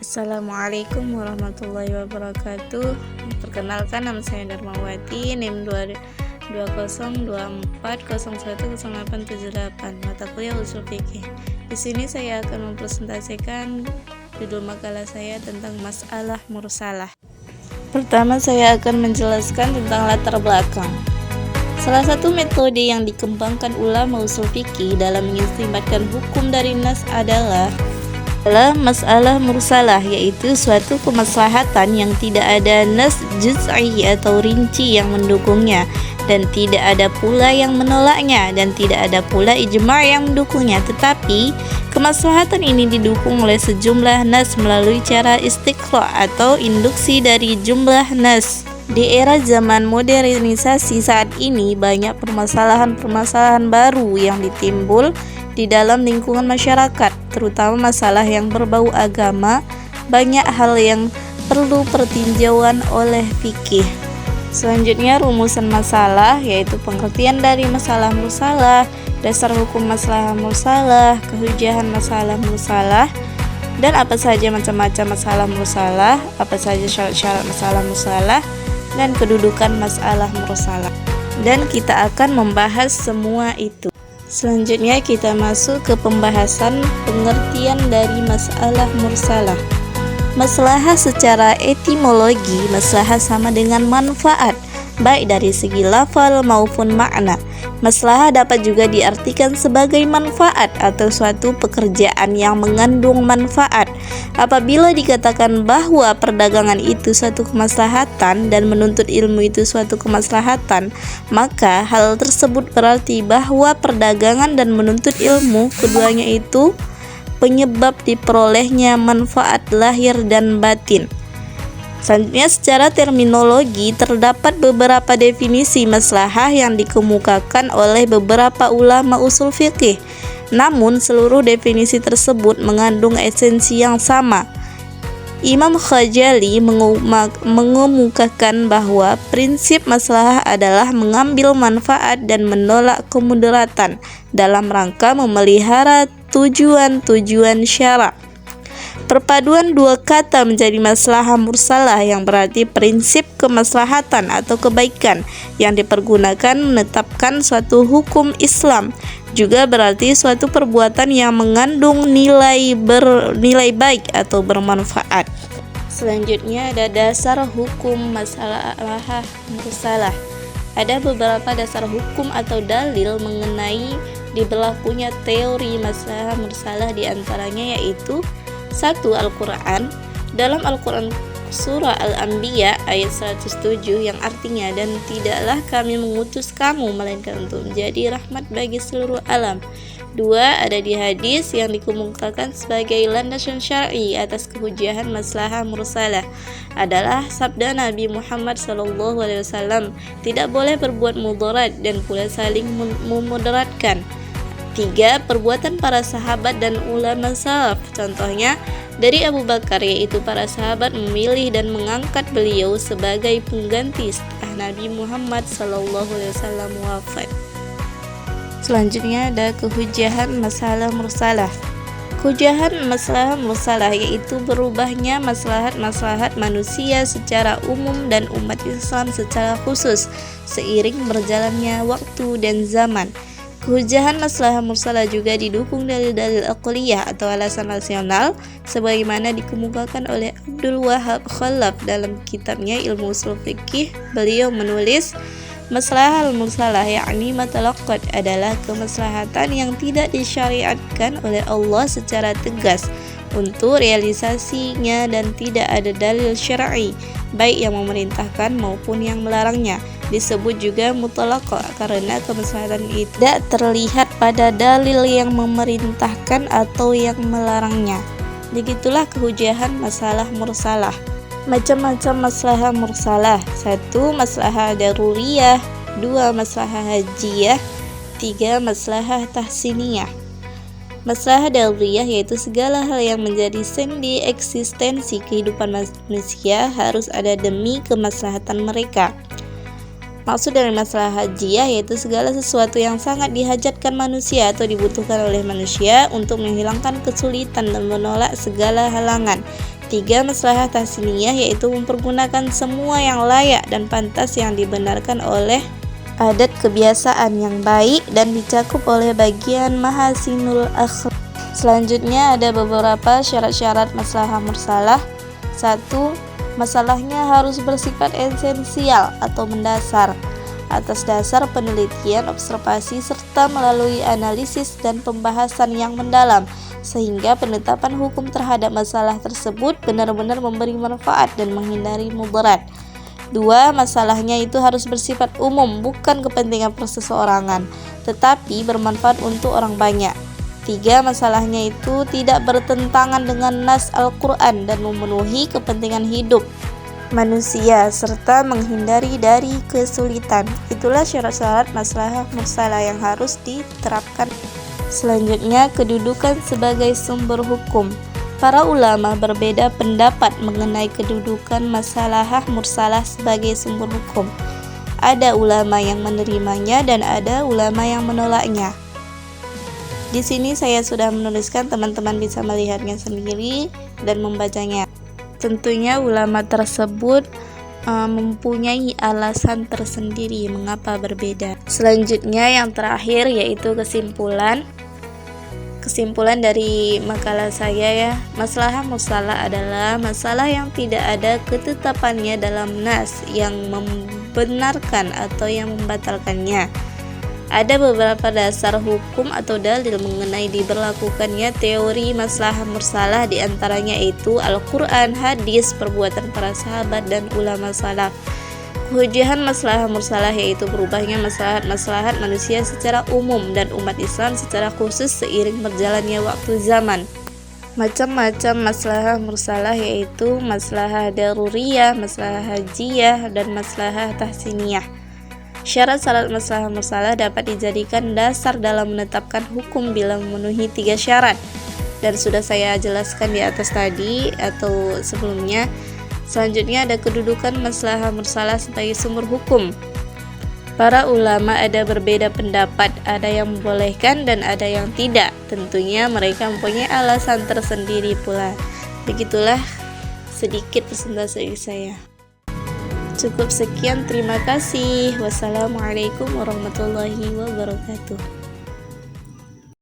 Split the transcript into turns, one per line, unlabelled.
Assalamualaikum warahmatullahi wabarakatuh. Perkenalkan, nama saya Darmawati, NIM 2024010878, mata kuliah Ushul Fiqih. Di sini saya akan mempresentasikan judul makalah saya tentang masalah mursalah. Pertama, saya akan menjelaskan tentang latar belakang. Salah satu metode yang dikembangkan ulama ushul fiqih dalam mengistimbatkan hukum dari nas adalah masalah mursalah, yaitu suatu kemaslahatan yang tidak ada nas juz'i atau rinci yang mendukungnya, dan tidak ada pula yang menolaknya, dan tidak ada pula ijma' yang mendukungnya, tetapi kemaslahatan ini didukung oleh sejumlah nas melalui cara istiqra' atau induksi dari jumlah nas. Di era zaman modernisasi saat ini, banyak permasalahan-permasalahan baru yang ditimbul di dalam lingkungan masyarakat, terutama masalah yang berbau agama. Banyak hal yang perlu pertinjauan oleh fikih. Selanjutnya, rumusan masalah, yaitu pengertian dari masalah mursalah, dasar hukum masalah mursalah, kehujahan masalah mursalah, dan apa saja macam-macam masalah mursalah, apa saja syarat-syarat masalah mursalah, dan kedudukan masalah mursalah. Dan kita akan membahas semua itu. Selanjutnya kita masuk ke pembahasan pengertian dari masalah mursalah. Maslahah secara etimologi, maslahah sama dengan manfaat, baik dari segi lafal maupun makna. Maslahah dapat juga diartikan sebagai manfaat atau suatu pekerjaan yang mengandung manfaat. Apabila dikatakan bahwa perdagangan itu suatu kemaslahatan dan menuntut ilmu itu suatu kemaslahatan, maka hal tersebut berarti bahwa perdagangan dan menuntut ilmu keduanya itu penyebab diperolehnya manfaat lahir dan batin. Selanjutnya, secara terminologi terdapat beberapa definisi maslahah yang dikemukakan oleh beberapa ulama ushul fiqih. Namun seluruh definisi tersebut mengandung esensi yang sama. Imam Ghazali mengemukakan bahwa prinsip maslahah adalah mengambil manfaat dan menolak kemudaratan dalam rangka memelihara tujuan-tujuan syara'. Perpaduan dua kata menjadi maslahah mursalah, yang berarti prinsip kemaslahatan atau kebaikan yang dipergunakan menetapkan suatu hukum Islam, juga berarti suatu perbuatan yang mengandung nilai baik atau bermanfaat. Selanjutnya ada dasar hukum masalah mursalah. Ada beberapa dasar hukum atau dalil mengenai diberlakunya teori masalah mursalah, diantaranya yaitu 1. Al-Quran. Dalam Al-Quran surah Al-Anbiya ayat 107 yang artinya, dan tidaklah kami mengutus kamu melainkan untuk menjadi rahmat bagi seluruh alam. 2. Ada di hadis yang dikemukakan sebagai landasan syar'i atas kehujahan maslahah mursalah adalah sabda Nabi Muhammad SAW, tidak boleh berbuat mudarat dan pula saling memudaratkan. 3. Perbuatan para sahabat dan ulama salaf. Contohnya dari Abu Bakar, yaitu para sahabat memilih dan mengangkat beliau sebagai pengganti setelah Nabi Muhammad SAW wafat. Selanjutnya ada kehujahan masalah mursalah. Kehujahan masalah mursalah yaitu berubahnya maslahat-maslahat manusia secara umum dan umat Islam secara khusus seiring berjalannya waktu dan zaman. Kehujahan maslahah mursalah juga didukung dalil-dalil aqliyah atau alasan rasional, sebagaimana dikemukakan oleh Abdul Wahab Khalaf dalam kitabnya Ilmu Ushul Fiqih. Beliau menulis, maslahah mursalah yakni matalaqqat adalah kemaslahatan yang tidak disyariatkan oleh Allah secara tegas untuk realisasinya dan tidak ada dalil syar'i baik yang memerintahkan maupun yang melarangnya. Disebut juga mutlaqah karena kemaslahatan itu tidak terlihat pada dalil yang memerintahkan atau yang melarangnya. Begitulah kehujahan masalah mursalah. Macam-macam maslahah mursalah: 1. Maslahah daruriyah, 2. Maslahah hajiyah, 3. Maslahah tahsiniyah. Maslahah daruriyah yaitu segala hal yang menjadi sendi eksistensi kehidupan manusia harus ada demi kemaslahatan mereka. Maksud dari masalah hajiyah yaitu segala sesuatu yang sangat dihajatkan manusia atau dibutuhkan oleh manusia untuk menghilangkan kesulitan dan menolak segala halangan. 3. Maslahah tahsiniyah, yaitu mempergunakan semua yang layak dan pantas yang dibenarkan oleh adat kebiasaan yang baik dan dicakup oleh bagian mahasinul akhlak. Selanjutnya ada beberapa syarat-syarat maslahah mursalah. 1. Masalahnya harus bersifat esensial atau mendasar atas dasar penelitian, observasi, serta melalui analisis dan pembahasan yang mendalam, sehingga penetapan hukum terhadap masalah tersebut benar-benar memberi manfaat dan menghindari mudarat. 2. Masalahnya itu harus bersifat umum, bukan kepentingan perseorangan, tetapi bermanfaat untuk orang banyak. 3. Masalahnya itu tidak bertentangan dengan nas Al-Quran dan memenuhi kepentingan hidup manusia serta menghindari dari kesulitan. Itulah syarat-syarat maslahah mursalah yang harus diterapkan. Selanjutnya, kedudukan sebagai sumber hukum. Para ulama berbeda pendapat mengenai kedudukan maslahah mursalah sebagai sumber hukum. Ada ulama yang menerimanya dan ada ulama yang menolaknya. Di sini saya sudah menuliskan, teman-teman bisa melihatnya sendiri dan membacanya. Tentunya ulama tersebut mempunyai alasan tersendiri mengapa berbeda. Selanjutnya yang terakhir yaitu kesimpulan dari makalah saya ya. Maslahah mursalah adalah masalah yang tidak ada ketetapannya dalam nas yang membenarkan atau yang membatalkannya. Ada beberapa dasar hukum atau dalil mengenai diberlakukannya teori maslahah mursalah, diantaranya itu Al-Quran, hadis, perbuatan para sahabat dan ulama salaf. Kehujahan maslahah mursalah yaitu berubahnya maslahat manusia secara umum dan umat Islam secara khusus seiring berjalannya waktu zaman. Macam-macam maslahah mursalah yaitu maslahah daruriyah, maslahah hajiyah, dan maslahah tahsiniyah. Syarat-syarat maslahah mursalah dapat dijadikan dasar dalam menetapkan hukum bila memenuhi 3 syarat, dan sudah saya jelaskan di atas tadi atau sebelumnya. Selanjutnya ada kedudukan maslahah mursalah sebagai sumber hukum. Para ulama ada berbeda pendapat, ada yang membolehkan dan ada yang tidak. Tentunya mereka mempunyai alasan tersendiri pula. Begitulah sedikit presentasi saya. Cukup sekian, terima kasih. Wassalamualaikum warahmatullahi wabarakatuh.